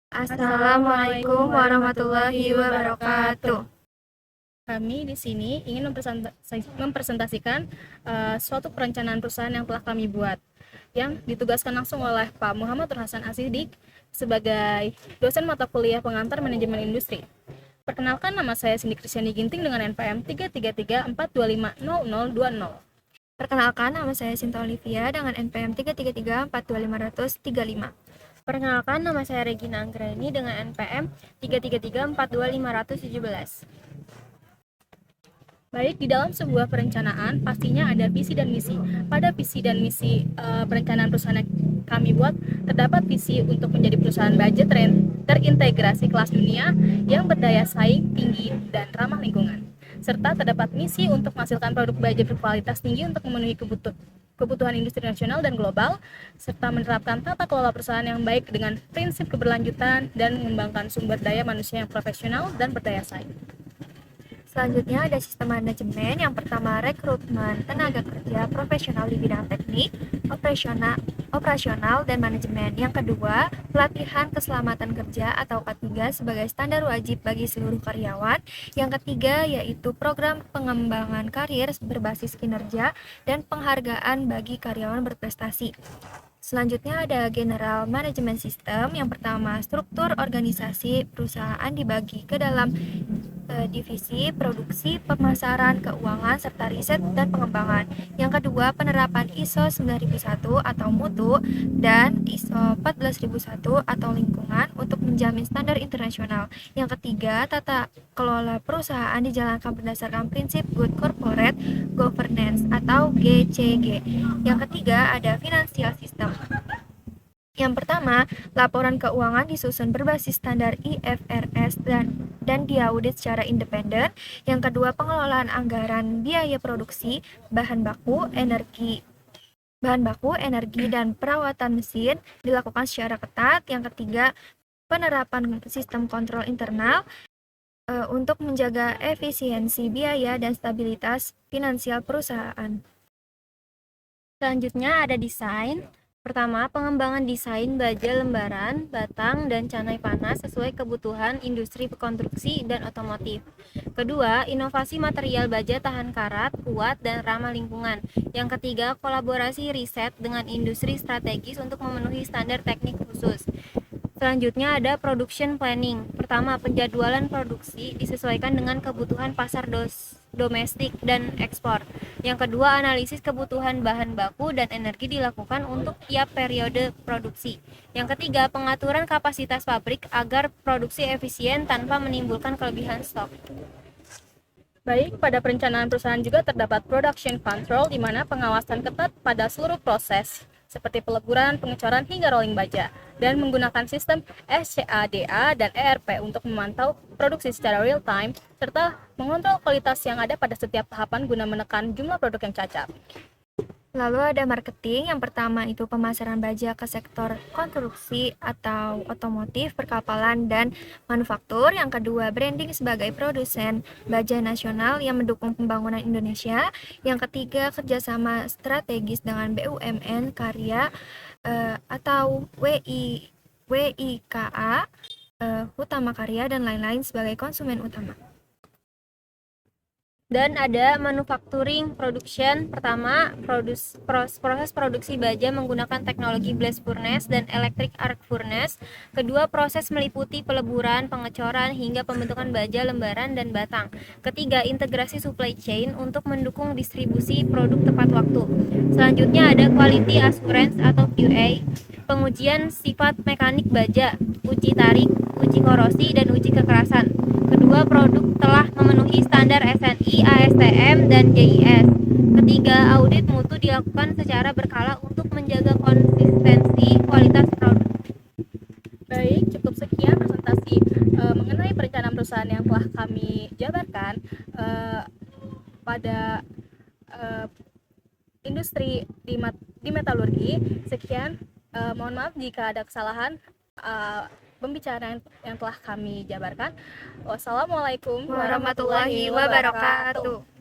Assalamualaikum warahmatullahi wabarakatuh. Kami di sini ingin mempresentasikan suatu perencanaan perusahaan yang telah kami buat, yang ditugaskan langsung oleh Pak Muhammad Hasan Asidik sebagai dosen mata kuliah pengantar manajemen industri. Perkenalkan, nama saya Cindy Kristiani Ginting dengan NPM 33342500020. Perkenalkan, nama saya Sinta Olivia dengan NPM 333425035. Perkenalkan, nama saya Regina Anggraini dengan NPM 333425517. Baik, di dalam sebuah perencanaan pastinya ada visi dan misi. Pada visi dan misi perencanaan perusahaan yang kami buat, terdapat visi untuk menjadi perusahaan baja terintegrasi kelas dunia yang berdaya saing tinggi dan ramah lingkungan. Serta terdapat misi untuk menghasilkan produk baja berkualitas tinggi untuk memenuhi kebutuhan industri nasional dan global, serta menerapkan tata kelola perusahaan yang baik dengan prinsip keberlanjutan dan mengembangkan sumber daya manusia yang profesional dan berdaya saing. Selanjutnya ada sistem manajemen. Yang pertama, rekrutmen tenaga kerja profesional di bidang teknik, operasional dan manajemen. Yang kedua, pelatihan keselamatan kerja atau K3 sebagai standar wajib bagi seluruh karyawan. Yang ketiga yaitu program pengembangan karir berbasis kinerja dan penghargaan bagi karyawan berprestasi. Selanjutnya ada General Management System. Yang pertama, struktur organisasi perusahaan dibagi ke dalam divisi, produksi, pemasaran, keuangan, serta riset dan pengembangan. Yang kedua, penerapan ISO 9001 atau mutu dan ISO 14001 atau lingkungan untuk menjamin standar internasional. Yang ketiga, tata kelola perusahaan dijalankan berdasarkan prinsip Good Corporate Governance atau GCG. Yang ketiga, ada Financial System. Yang pertama, laporan keuangan disusun berbasis standar IFRS dan diaudit secara independen. Yang kedua, pengelolaan anggaran biaya produksi, bahan baku, energi, dan perawatan mesin dilakukan secara ketat. Yang ketiga, penerapan sistem kontrol internal untuk menjaga efisiensi biaya dan stabilitas finansial perusahaan. Selanjutnya ada desain. Pertama, pengembangan desain baja lembaran, batang, dan canai panas sesuai kebutuhan industri konstruksi dan otomotif. Kedua, inovasi material baja tahan karat, kuat, dan ramah lingkungan. Yang ketiga, kolaborasi riset dengan industri strategis untuk memenuhi standar teknik khusus. Selanjutnya ada production planning. Pertama, penjadwalan produksi disesuaikan dengan kebutuhan pasar domestik dan ekspor. Yang kedua, analisis kebutuhan bahan baku dan energi dilakukan untuk tiap periode produksi. Yang ketiga, pengaturan kapasitas pabrik agar produksi efisien tanpa menimbulkan kelebihan stok. Baik, pada perencanaan perusahaan juga terdapat production control, di mana pengawasan ketat pada seluruh proses seperti peleburan, pengecoran, hingga rolling baja, dan menggunakan sistem SCADA dan ERP untuk memantau produksi secara real time, serta mengontrol kualitas yang ada pada setiap tahapan guna menekan jumlah produk yang cacat. Lalu ada marketing. Yang pertama itu pemasaran baja ke sektor konstruksi atau otomotif, perkapalan, dan manufaktur. Yang kedua, branding sebagai produsen baja nasional yang mendukung pembangunan Indonesia. Yang ketiga, kerjasama strategis dengan BUMN, karya atau WIKA, Utama Karya, dan lain-lain sebagai konsumen utama. Dan ada manufacturing production. Pertama, proses produksi baja menggunakan teknologi blast furnace dan electric arc furnace. Kedua, proses meliputi peleburan, pengecoran, hingga pembentukan baja lembaran dan batang. Ketiga, integrasi supply chain untuk mendukung distribusi produk tepat waktu. Selanjutnya ada quality assurance atau QA, pengujian sifat mekanik baja, uji tarik, uji korosi, dan uji kekerasan. Kedua, produk telah memenuhi standar SNI, ASTM, dan JIS. Ketiga, audit mutu dilakukan secara berkala untuk menjaga konsistensi kualitas produk. Baik, cukup sekian presentasi mengenai perencanaan perusahaan yang telah kami jabarkan pada industri di metalurgi. Sekian, mohon maaf jika ada kesalahan pembicaraan yang telah kami jabarkan. Wassalamualaikum Warahmatullahi wabarakatuh.